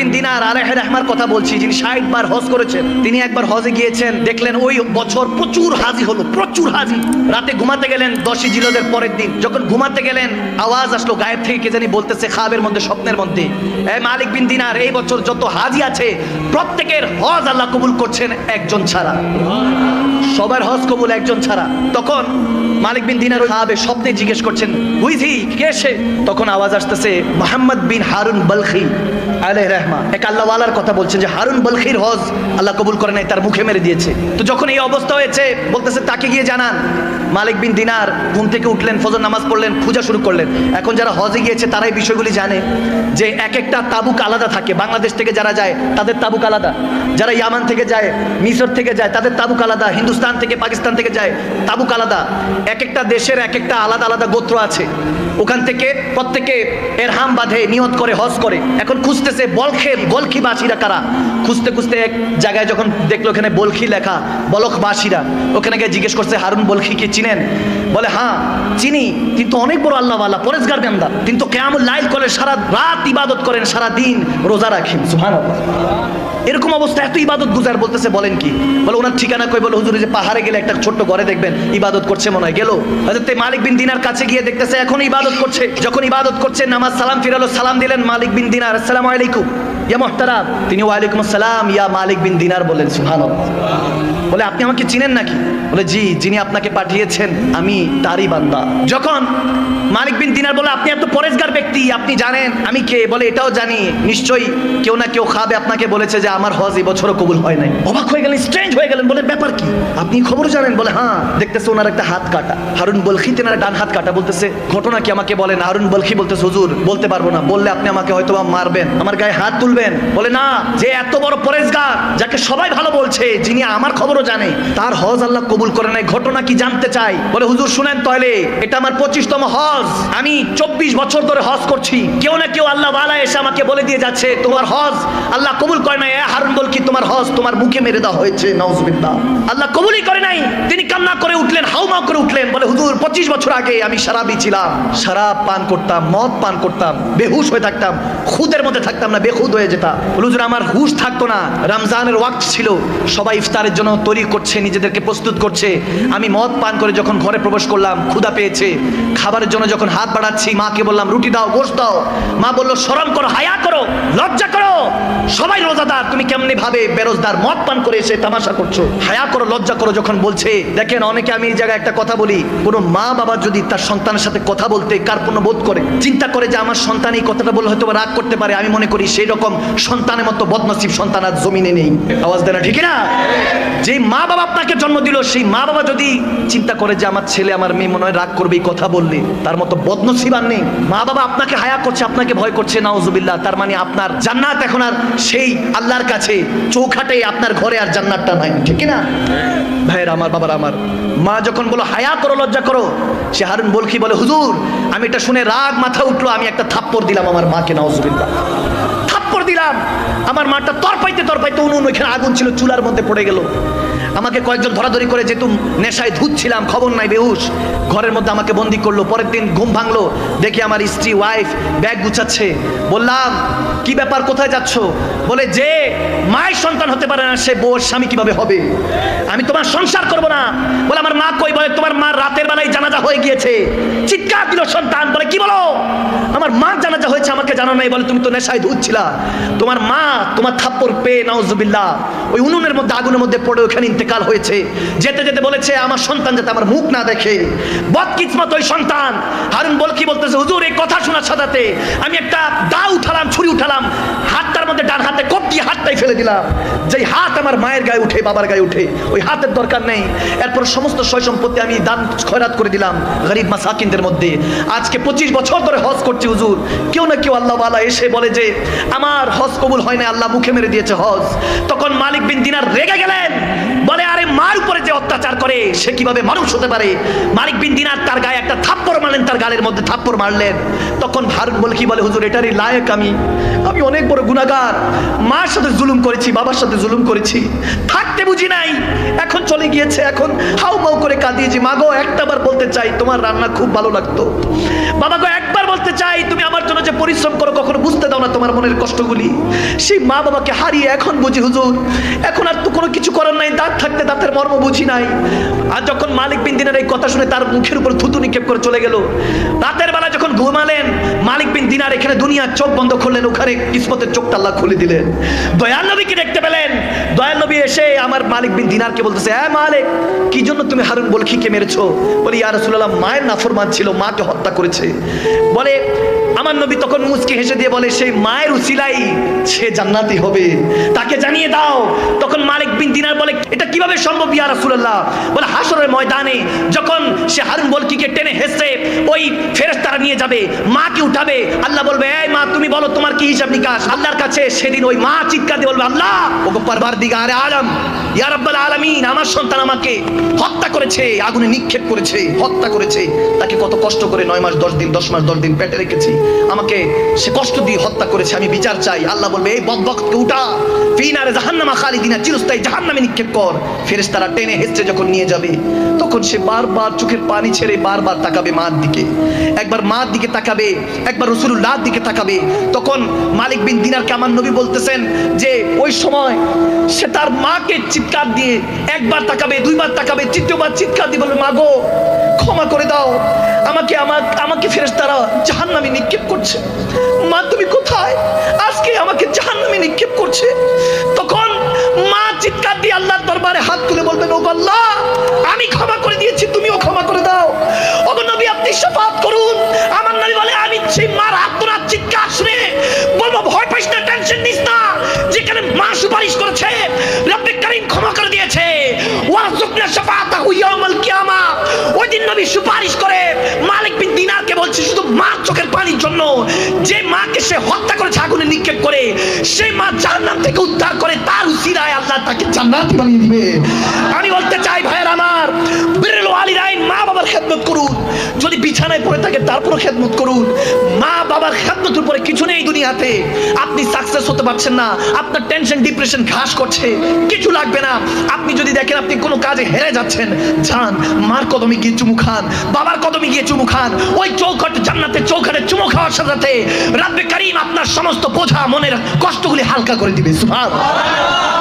বিন দিনার আলাইহি রাহমার কথা বলছি, যিনি 60 বার হজ করেছেন। তিনি একবার হজে গিয়েছেন, দেখলেন ওই বছর প্রচুর হাজি হলো, প্রচুর হাজি। রাতে ঘুমাতে গেলেন 10ই জিলহজের পরের দিন, যখন ঘুমাতে গেলেন আওয়াজ আসলো গায়েব থেকে, কে জানি বলতেছে খাবের মধ্যে, স্বপ্নের মধ্যে, এই মালিক বিন দিনার, এই বছর যত হাজি আছে প্রত্যেকের হজ আল্লাহ কবুল করছেন একজন ছাড়া, সবার হজ কবুল একজন ছাড়া। তখন মালিক বিন দিনার খাবে স্বপ্নে জিজ্ঞেস করছেন, হুইজি কে সে? তখন আওয়াজ আসতেছে মুহাম্মদ বিন হারুন বলখি আলাইহি রাহমা, এক আল্লাহওয়ালার কথা বলছেন যে হারুন বলখির হজ আল্লাহ কবুল করে নাই, তার মুখে মেরে দিয়েছে। তো যখন এই অবস্থা হয়েছে বলতেছে তাকে গিয়ে জানান। মালিক বিন দিনার ঘুম থেকে উঠলেন, ফজর নামাজ পড়লেন, খোঁজা শুরু করলেন। এখন যারা হজে গিয়েছে তারা এই বিষয়গুলি জানে যে এক একটা তাবুক আলাদা থাকে। বাংলাদেশ থেকে যারা যায় তাদের তাবুক আলাদা, যারা ইয়ামান থেকে যায়, মিশর থেকে যায় তাদের তাবুক আলাদা, হিন্দুস্তান থেকে পাকিস্তান থেকে যায় তাবুক আলাদা। এক একটা দেশের এক একটা আলাদা আলাদা গোত্র আছে, ওখান থেকে প্রত্যেকে এরহাম বাঁধে, নিয়ত করে হজ করে। এখন খুঁজতেছে বলখিবাসীরা কারা। খুঁজতে খুঁজতে এক জায়গায় যখন দেখলো ওখানে বলখি লেখা, বলখবাসীরা, ওখানে গিয়ে জিজ্ঞেস করছে হারুন বলখি কি চিনেন? বলে হ্যাঁ চিনি, কিন্তু অনেক বড় আল্লাহওয়ালা, পরেজগার বান্দা, কিন্তু কিয়ামুল লাইল করে, সারা রাত ইবাদত করেন, সারা দিন রোজা রাখেন। সুবহানাল্লাহ। এরকম অবস্থা, এত ইবাদত গুজার। বলতেছে বলেন কি? বলে ওনার ঠিকানা কই? বলে হুজুর যে পাহাড়ে গেলে একটা ছোট্ট ঘরে দেখবেন ইবাদত করছে মনে হয়। গেল হযরত মালিক বিন দিনার কাছে গিয়ে দেখতেছে এখন ইবাদত করছে। যখন ইবাদত করছে নামাজ সালাম ফিরালো, সালাম দিলেন মালিক বিন দিনার, আসসালামু আলাইকুম ইয়া মুহতারাম। তিনি ওয়ালাইকুম আসসালাম ইয়া মালিক বিন দিনার বলেন। সুবহানাল্লাহ। বলে আপনি আমাকে চিনেন নাকি? বলে জি, যিনি আপনাকে পাঠিয়েছেন আমি তারই বান্দা। যখন মালিক বিন দিনার বলে আপনি এত পরেজগার ব্যক্তি, আপনি জানেন আমি কে? বলে এটাও জানি, নিশ্চয়ই কেউ না কেউ খাবে আপনাকে বলেছে যে আমার হজ এই বছরও কবুল হয় নাই। অবাক হয়ে গেলেন, স্ট্রেঞ্জ হয়ে গেলেন, বলে ব্যাপার কি? আপনি খবর জানেন? বলে হ্যাঁ। দেখতেছে ওনার একটা হাত কাটা, হারুন বলখি তেনার ডান হাত কাটা। বলতেছে ঘটনা কি আমাকে বলেন। হারুন বলখি বলতেছে হুজুর বলতে পারবো না, বললে আপনি আমাকে হয়তো মারবেন, আমার গায়ে হাত তুলবেন। বলে না, যে এত বড় পরেজগার, যাকে সবাই ভালো বলছে, যিনি আমার খবরও জানে, তার হজ আল্লাহ কবুল করে নাই, ঘটনা কি জানতে চাই। বলে হুজুর শুনেন তাহলে, এটা আমার 25তম হজ, আমি 24 বছর ধরে হজ করছি। কেউ না কেউ আল্লাহ ওয়ালা এসে আমাকে বলে দিয়ে যাচ্ছে তোমার হজ আল্লাহ কবুল করে নাই। হারুন বলখি তোমার হজ তোমার মুখে মেরে দেওয়া হয়েছে, নাউজুবিল্লাহ, আল্লাহ কবুলই করে নাই। তিনি কান্না করে উঠলেন, হাউমাউ করে উঠলেন। বলে হুজুর 25 বছর আগে আমি শরাবী ছিলাম, শরাব পান করতাম, মদ পান করতাম, বেহুশ হয়ে থাকতাম, খুদের মধ্যে থাকতাম না, বেখুদ হয়ে যেতাম। হুজুর আমার হুশ থাকতো না, রমজানের ওয়াক্ত ছিল, সবাই ইফতারের জন্য তৈরি করছে, নিজেদেরকে প্রস্তুত করছে। আমি মদ পান করে যখন ঘরে প্রবেশ করলাম, ক্ষুধা পেয়েছে, খাবারের জন্য যখন হাত বাড়াচ্ছি, মাকে বললাম রুটি দাও, গোশত দাও। মা বললো শরম করো, হায়া করো, লজ্জা করো, সবাই রোজাদার, তুমি কেমনি ভাবে বেরোজদার মদ পান করে এসে তামাশা করছো, হায়া করো, লজ্জা করো। যখন বলছে, দেখেন অনেকে, আমি এই জায়গায় একটা কথা বলি, কোনো মা বাবা যদি তার সন্তানের সাথে কথা বলতে কার্পণ্য বোধ করে, চিন্তা করে যে আমার সন্তান এই কথাটা বললে হয়তো রাগ করতে পারে, আমি মনে করি সেই রকম সন্তানের মতো বদনসিব সন্তান আর জমিনে নেই। আওয়াজ দেয় না, ঠিক না? যে মা বাবা আপনাকে জন্ম দিল, সেই মা বাবা যদি চিন্তা করে যে আমার ছেলে আমার মেয়ে মনে হয় রাগ করবে এই কথা বললে, তার মতো বদনসিব আর নেই। মা বাবা আপনাকে হায়া করছে, আপনাকে ভয় করছে, নাউজুবিল্লাহ, তার মানে আপনার জান্নাত এখন আর সেই আল্লাহর কাছে চৌখাটে, আপনার ঘরে আর জান্নাতটা নাই, ঠিক না ভাইয়ের আমার, বাবার আমার। মা যখন বলো হায়া করো, লজ্জা করো, সে হারুন বলখি বলে হুজুর আমি এটা শুনে রাগ মাথা উঠলো, আমি একটা থাপ্পড় দিলাম আমার মাকে, নাউজুবিল্লাহ, থাপ্পড় দিলাম। আমার মাটা তরপাইতে তরপাইতে উনুন, ওইখানে আগুন ছিল, চুলার মধ্যে পড়ে গেল। আমাকে কয়েকজন ধরাধরি করে, যেহেতু নেশায় ধুচ্ছিলাম, খবর নাই, বেহুশ, ঘরের মধ্যে আমাকে বন্দি করলো। পরের দিন ঘুম ভাঙলো, দেখি আমার স্ত্রী ওয়াইফ ব্যাগ গুছাচ্ছে। বললাম কি ব্যাপার, কোথায় যাচ্ছ? বলে যে মায়ের সন্তান হতে পারে না সে বউর স্বামী কিভাবে হবে, আমি তোমার সংসার করব না। বলে আমার মা কই? বলে তোমার মা রাতের বেলায় জানাজা হয়ে গিয়েছে। চিৎকার দিল সন্তান, বলে কি বলো? আমার মা জানাজা হয়েছে, আমাকে জানো নাই? বলে তুমি তো নেশায় ধুচ্ছিলা, তোমার মা তোমার থাপ্পড় পেয়ে নাউজুবিল্লাহ ওই উনুনের মধ্যে, আগুনের মধ্যে পড়ে ওখানে ইন্তেকাল হয়েছে। যেতে যেতে বলেছে আমার সন্তান যাতে আমার মুখ না দেখে। বদকিসমত ওই সন্তান। হারুন বলখি বলতেছে হুজুর এই কথা শোনার সাথে আমি একটা দা উঠালাম, ছুরি উঠালাম, হাতটার মধ্যে ডান হাতে কোপ দিয়ে হাতটাই ফেলে দিলাম। যেই হাত আমার মায়ের গায়ে উঠে, বাবার গায়ে উঠে, ওই হাতের দরকার নেই। এরপর সমস্ত সয় সম্পত্তি আমি দান খয়রাত করে দিলাম গরিব মাসাকিনদের মধ্যে। আজকে 25 বছর ধরে হজ করছি হুজুর, কেউ না কেউ আল্লাহ ওয়ালা এসে বলে যে আমার হজ কবুল হয় না, আল্লাহ মুখে মেরে দিয়েছে হজ। তখন মালিক বিন দিনার রেগে গেলেন, বলে আরে মার উপরে যে অত্যাচার করে সে কিভাবে মানুষ হতে পারে? মালিক বিন দিনার তার গায়ে একটা থাপ্পড় মারলেন, তার গালের মধ্যে থাপ্পড় মারলেন। তখন হারুন বলখি বলে হুজুর এটারই লায়েক আমি অনেক বড় গুনাহগার, মার সাথে জুলুম জুলুম করেছি, বাবার সাথে জুলুম করেছি, থাকতে বুঝি নাই, এখন চলে গিয়েছে, এখন হাউ মাউ করে কাঁদিয়েছি। মা গো একটাবার বলতে চাই তোমার রান্না খুব ভালো লাগতো, বাবা গো একবার বলতে চাই তুমি আমার জন্য যে পরিশ্রম করো কখনো বুঝতে দাও না তোমার মনের কষ্টগুলি। সেই মা বাবাকে হারিয়ে এখন বুঝি হুজুর, এখন আর তো কোনো কিছু করার নাই, দাঁত থাকতে দাঁতের মর্ম বুঝি নাই। আর যখন মালিক বিন দিনার এই কথা শুনে তার মুখের উপর থুতু নিক্ষেপ করে চলে গেল। রাতের বেলা যখন ঘুমালেন মালিক বিন দিনার এখানে দুনিয়ার চোখ বন্ধ করলেন, ওখানে কিসমতের চোখটা আল্লাহ খুলে দিলেন। দয়াল নবীকে দেখতে পেলেন, দয়াল নবী এসে আমার মালিক বিন দিনারকে বলতেছে, হ্যাঁ মালিক কি জন্য তুমি হারুন বলখিকে মেরেছো? বলি ইয়া রাসূলুল্লাহ মায়ের নাফরমান ছিল, মাকে হত্যা করেছে। বলে আমার নবী তখন মুচকি হেসে দিয়ে বলে, সেই মায়ের উসিলাই সে জান্নাতি হবে, তাকে জানিয়ে দাও। তখন মালিক বিন দিনার বলে, এটা কিভাবে সম্ভব ইয়া রাসূলুল্লাহ? বলে হাসরের ময়দানে যখন সে হারুন বলখিকে টেনে হেসে ওই ফেরেশতারা নিয়ে যাবে, মাকে উঠাবে, আল্লাহ বলবে এই মা তুমি বলো তোমার কি হিসাব নিকাশ। আল্লাহর কাছে সেদিন ওই মা চিৎকার দিয়ে বলবে, আল্লাহ ওগো পারওয়ারদিগারে আলম ইয়া রাব্বাল আলামিন, আমার সন্তান আমাকে হত্যা করেছে, আগুনে নিক্ষেপ করেছে, হত্যা করেছে, তাকে কত কষ্ট করে 9 মাস 10 দিন 10 মাস 10 দিন পেটে রেখেছি, আমাকে সে কষ্ট দিয়ে হত্যা করেছে, আমি বিচার চাই। আল্লাহ বলবে এই বদবক্তকে উঠা, ফি নারে জাহান্নামা খালিদিনা, চিরস্থায়ী জাহান্নামে নিক্ষেপ কর। ফেরেশতারা টেনে হেঁচড়ে যখন নিয়ে যাবে তখন সে বারবার চোখের পানি ছেড়ে বারবার তাকাবে মার দিকে, একবার মার দিকে তাকাবে, একবার রাসূলুল্লাহর দিকে তাকাবে। তখন মালিক বিন দিনারকে আমার নবী বলতেছেন যে ওই সময় সে তার মাকে চিৎকার দিয়ে একবার তাকাবে, দুইবার তাকাবে, তৃতীয়বার চিৎকার দিয়ে বলবে, মা গো ক্ষমা করে দাও আমাকে, আমাকে ফেরেশতারা জাহান্নামে নিক্ষেপ করছে, মা তুমি কোথায়? আজকে আমাকে জাহান্নামে নিক্ষেপ করছে। তখন মা চিৎকার দিয়ে আল্লাহর দরবারে হাত তুলে বলবেন, ওগো আল্লাহ আমি ক্ষমা করে দিয়েছি, তুমিও ক্ষমা করে দাও। ওগো নবী আপনি শাফাআত করুন। আমার নবী বলে আমি সেই মার আত্মনাদ চিৎকার শুনে বলবো, ভয় পাইস না, টেনশন নিস না, যেখানে মা সুপারিশ করেছে রব্বে কারীম ক্ষমা করে দিয়েছে, ওয়ারযুকনা শাফাআতাহু ইয়াউমাল কিয়ামা। ওই দিন নবী সুপারিশ করে মালিক বিন দিনারকে বলছে শুধু মার চোখের পানির জন্য, যে মাকে সে হত্যা করেছে আগুনে নিক্ষেপ করে, সেই মা জাহান্নাম থেকে উদ্ধার করে তার উসিলায় আল্লাহ তাকে জান্নাতি বানিয়ে দিবে। আমি বলতে চাই ভাইয়ের আমার, বিররুল ওয়ালিদাইন, মা বাবার খেদমত করুন, যদি বিছানায় পড়ে থাকে তারপরও খেদমত করুন। মা বাবার খেদমতের উপরে কিছু নেই দুনিয়াতে। আপনি সাকসেস হতে পারছেন না, আপনার টেনশন ডিপ্রেশন ঘাস করছে, কিছু লাগবে না। আপনি যদি দেখেন আপনি কোনো কাজে হেরে যাচ্ছেন, যান মার কদমে গিয়ে চুমু খান, বাবার কদমে গিয়ে চুমু খান। ওই চৌখট জান্নাতের চৌখটে চুমু খাওয়ার সাথে সাথে রব্বে কারীম আপনার সমস্ত বোঝা মনের কষ্টগুলি হালকা করে দিবে। সুবহানাল্লাহ।